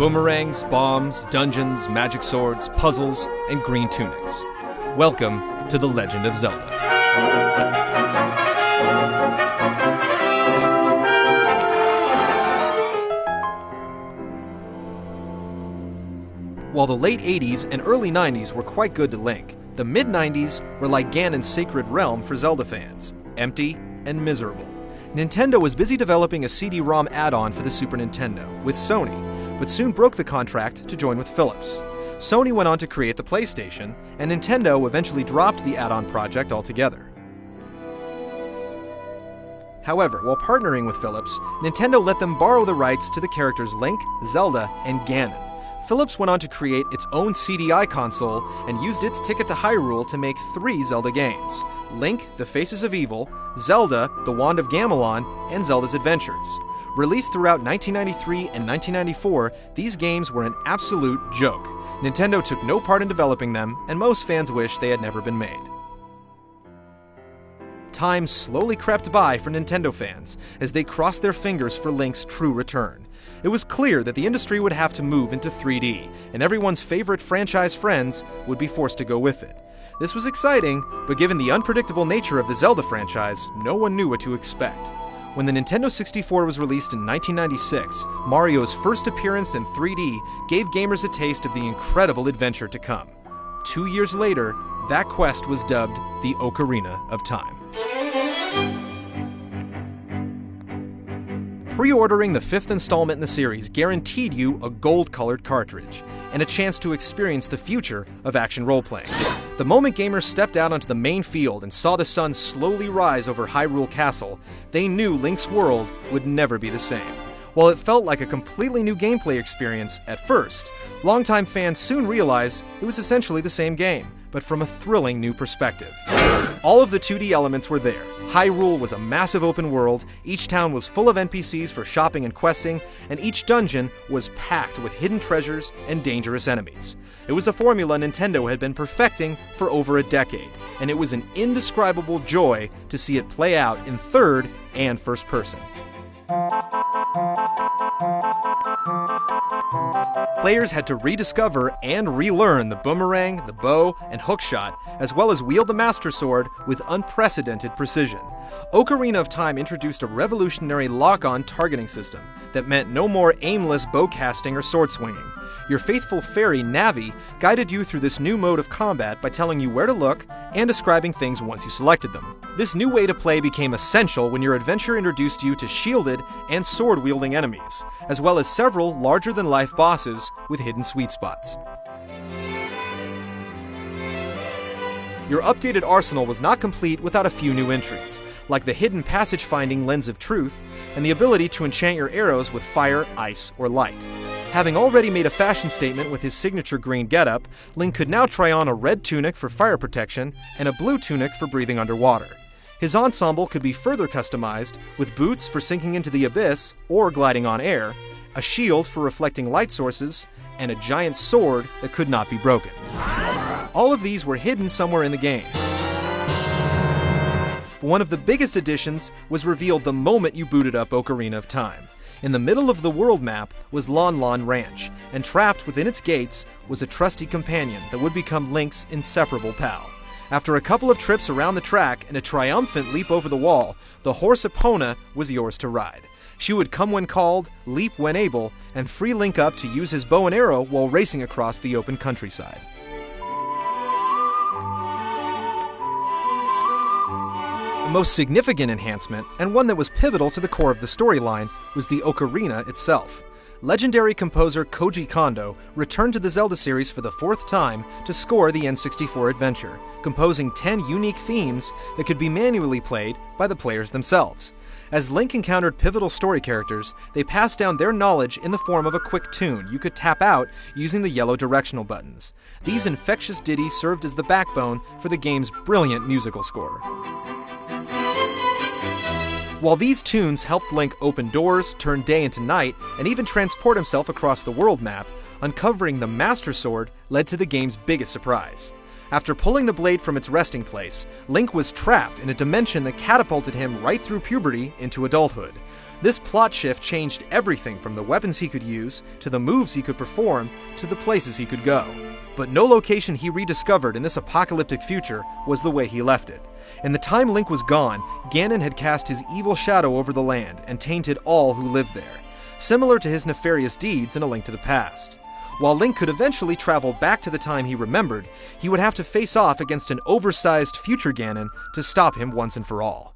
boomerangs, bombs, dungeons, magic swords, puzzles, and green tunics. Welcome to The Legend of Zelda. While the late 80s and early 90s were quite good to Link, the mid-90s were like Ganon's sacred realm for Zelda fans, empty and miserable. Nintendo was busy developing a CD-ROM add-on for the Super Nintendo with Sony, but soon broke the contract to join with Philips. Sony went on to create the PlayStation, and Nintendo eventually dropped the add-on project altogether. However, while partnering with Philips, Nintendo let them borrow the rights to the characters Link, Zelda, and Ganon. Philips went on to create its own CDI console and used its ticket to Hyrule to make 3 Zelda games: Link, The Faces of Evil, Zelda, The Wand of Gamelon, and Zelda's Adventures. Released throughout 1993 and 1994, these games were an absolute joke. Nintendo took no part in developing them, and most fans wish they had never been made. Time slowly crept by for Nintendo fans as they crossed their fingers for Link's true return. It was clear that the industry would have to move into 3D, and everyone's favorite franchise friends would be forced to go with it. This was exciting, but given the unpredictable nature of the Zelda franchise, no one knew what to expect. When the Nintendo 64 was released in 1996, Mario's first appearance in 3D gave gamers a taste of the incredible adventure to come. 2 years later, that quest was dubbed the Ocarina of Time. Pre-ordering the 5th installment in the series guaranteed you a gold-colored cartridge, and a chance to experience the future of action role-playing. The moment gamers stepped out onto the main field and saw the sun slowly rise over Hyrule Castle, they knew Link's world would never be the same. While it felt like a completely new gameplay experience at first, longtime fans soon realized it was essentially the same game, but from a thrilling new perspective. All of the 2D elements were there. Hyrule was a massive open world, each town was full of NPCs for shopping and questing, and each dungeon was packed with hidden treasures and dangerous enemies. It was a formula Nintendo had been perfecting for over a decade, and it was an indescribable joy to see it play out in third and first person. Players had to rediscover and relearn the boomerang, the bow, and hookshot, as well as wield the Master Sword with unprecedented precision. Ocarina of Time introduced a revolutionary lock-on targeting system that meant no more aimless bow casting or sword swinging. Your faithful fairy, Navi, guided you through this new mode of combat by telling you where to look and describing things once you selected them. This new way to play became essential when your adventure introduced you to shielded and sword-wielding enemies, as well as several larger-than-life bosses with hidden sweet spots. Your updated arsenal was not complete without a few new entries, like the hidden passage-finding Lens of Truth and the ability to enchant your arrows with fire, ice, or light. Having already made a fashion statement with his signature green getup, Link could now try on a red tunic for fire protection and a blue tunic for breathing underwater. His ensemble could be further customized with boots for sinking into the abyss or gliding on air, a shield for reflecting light sources, and a giant sword that could not be broken. All of these were hidden somewhere in the game. But one of the biggest additions was revealed the moment you booted up Ocarina of Time. In the middle of the world map was Lon Lon Ranch, and trapped within its gates was a trusty companion that would become Link's inseparable pal. After a couple of trips around the track and a triumphant leap over the wall, the horse Epona was yours to ride. She would come when called, leap when able, and free Link up to use his bow and arrow while racing across the open countryside. The most significant enhancement, and one that was pivotal to the core of the storyline, was the ocarina itself. Legendary composer Koji Kondo returned to the Zelda series for the 4th time to score the N64 adventure, composing 10 unique themes that could be manually played by the players themselves. As Link encountered pivotal story characters, they passed down their knowledge in the form of a quick tune you could tap out using the yellow directional buttons. These infectious ditties served as the backbone for the game's brilliant musical score. While these tunes helped Link open doors, turn day into night, and even transport himself across the world map, uncovering the Master Sword led to the game's biggest surprise. After pulling the blade from its resting place, Link was trapped in a dimension that catapulted him right through puberty into adulthood. This plot shift changed everything from the weapons he could use, to the moves he could perform, to the places he could go. But no location he rediscovered in this apocalyptic future was the way he left it. In the time Link was gone, Ganon had cast his evil shadow over the land and tainted all who lived there, similar to his nefarious deeds in A Link to the Past. While Link could eventually travel back to the time he remembered, he would have to face off against an oversized future Ganon to stop him once and for all.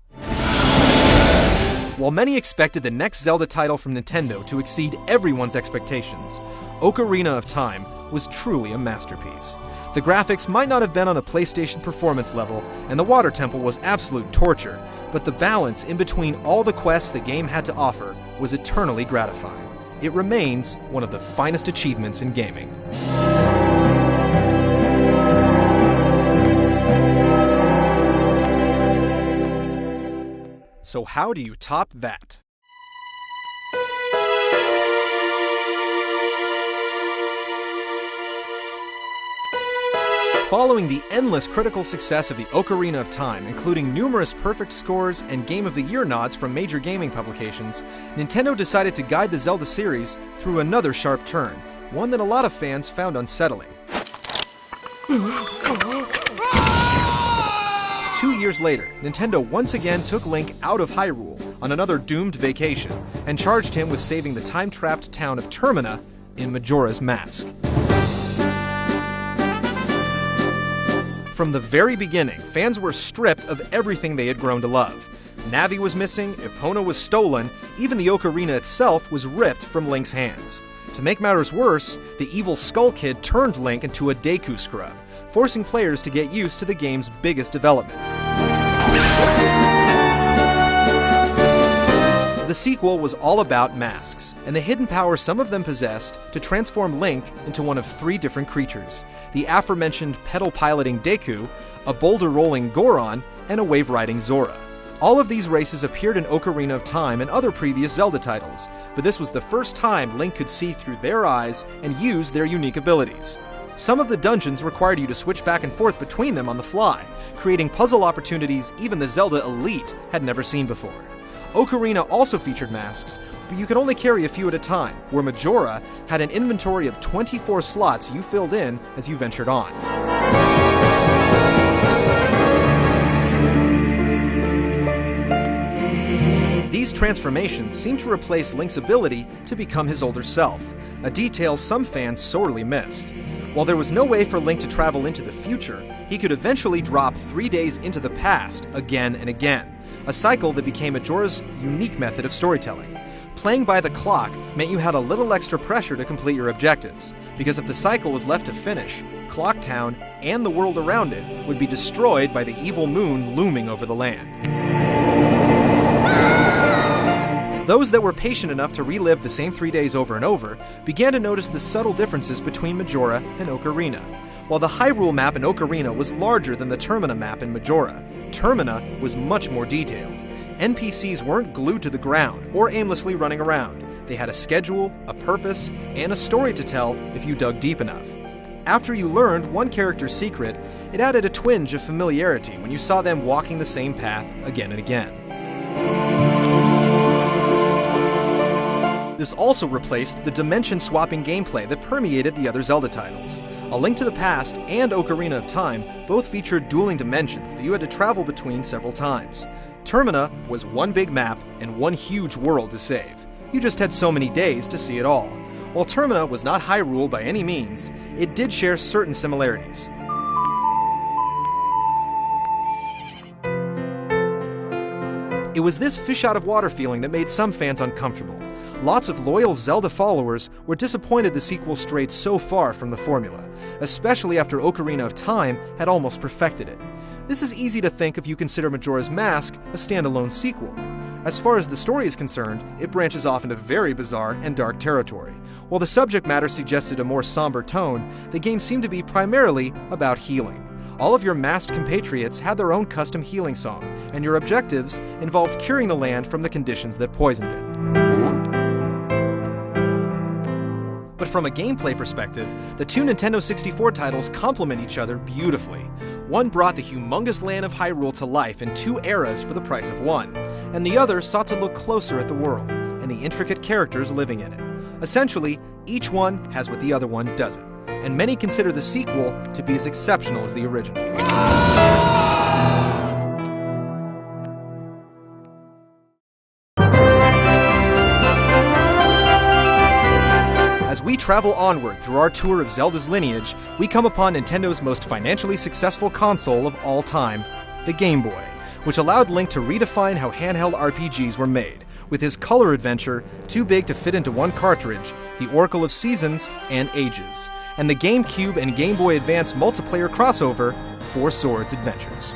While many expected the next Zelda title from Nintendo to exceed everyone's expectations, Ocarina of Time was truly a masterpiece. The graphics might not have been on a PlayStation performance level, and the water temple was absolute torture, but the balance in between all the quests the game had to offer was eternally gratifying. It remains one of the finest achievements in gaming. So how do you top that? Following the endless critical success of the Ocarina of Time, including numerous perfect scores and Game of the Year nods from major gaming publications, Nintendo decided to guide the Zelda series through another sharp turn, one that a lot of fans found unsettling. 2 years later, Nintendo once again took Link out of Hyrule on another doomed vacation and charged him with saving the time-trapped town of Termina in Majora's Mask. From the very beginning, fans were stripped of everything they had grown to love. Navi was missing, Epona was stolen, even the Ocarina itself was ripped from Link's hands. To make matters worse, the evil Skull Kid turned Link into a Deku scrub, forcing players to get used to the game's biggest development. The sequel was all about masks, and the hidden power some of them possessed to transform Link into one of 3 different creatures: the aforementioned pedal-piloting Deku, a boulder-rolling Goron, and a wave-riding Zora. All of these races appeared in Ocarina of Time and other previous Zelda titles, but this was the first time Link could see through their eyes and use their unique abilities. Some of the dungeons required you to switch back and forth between them on the fly, creating puzzle opportunities even the Zelda Elite had never seen before. Ocarina also featured masks, but you could only carry a few at a time, where Majora had an inventory of 24 slots you filled in as you ventured on. These transformations seem to replace Link's ability to become his older self, a detail some fans sorely missed. While there was no way for Link to travel into the future, he could eventually drop 3 days into the past again and again, a cycle that became Majora's unique method of storytelling. Playing by the clock meant you had a little extra pressure to complete your objectives, because if the cycle was left to finish, Clock Town and the world around it would be destroyed by the evil moon looming over the land. Those that were patient enough to relive the same 3 days over and over began to notice the subtle differences between Majora and Ocarina. While the Hyrule map in Ocarina was larger than the Termina map in Majora, Termina was much more detailed. NPCs weren't glued to the ground or aimlessly running around. They had a schedule, a purpose, and a story to tell if you dug deep enough. After you learned one character's secret, it added a twinge of familiarity when you saw them walking the same path again and again. This also replaced the dimension-swapping gameplay that permeated the other Zelda titles. A Link to the Past and Ocarina of Time both featured dueling dimensions that you had to travel between several times. Termina was one big map and one huge world to save. You just had so many days to see it all. While Termina was not Hyrule by any means, it did share certain similarities. It was this fish-out-of-water feeling that made some fans uncomfortable. Lots of loyal Zelda followers were disappointed the sequel strayed so far from the formula, especially after Ocarina of Time had almost perfected it. This is easy to think if you consider Majora's Mask a standalone sequel. As far as the story is concerned, it branches off into very bizarre and dark territory. While the subject matter suggested a more somber tone, the game seemed to be primarily about healing. All of your masked compatriots had their own custom healing song, and your objectives involved curing the land from the conditions that poisoned it. But from a gameplay perspective, the two Nintendo 64 titles complement each other beautifully. One brought the humongous land of Hyrule to life in two eras for the price of one, and the other sought to look closer at the world and the intricate characters living in it. Essentially, each one has what the other one doesn't, and many consider the sequel to be as exceptional as the original. As we travel onward through our tour of Zelda's lineage, we come upon Nintendo's most financially successful console of all time, the Game Boy, which allowed Link to redefine how handheld RPGs were made, with his color adventure too big to fit into one cartridge, the Oracle of Seasons and Ages, and the GameCube and Game Boy Advance multiplayer crossover, Four Swords Adventures.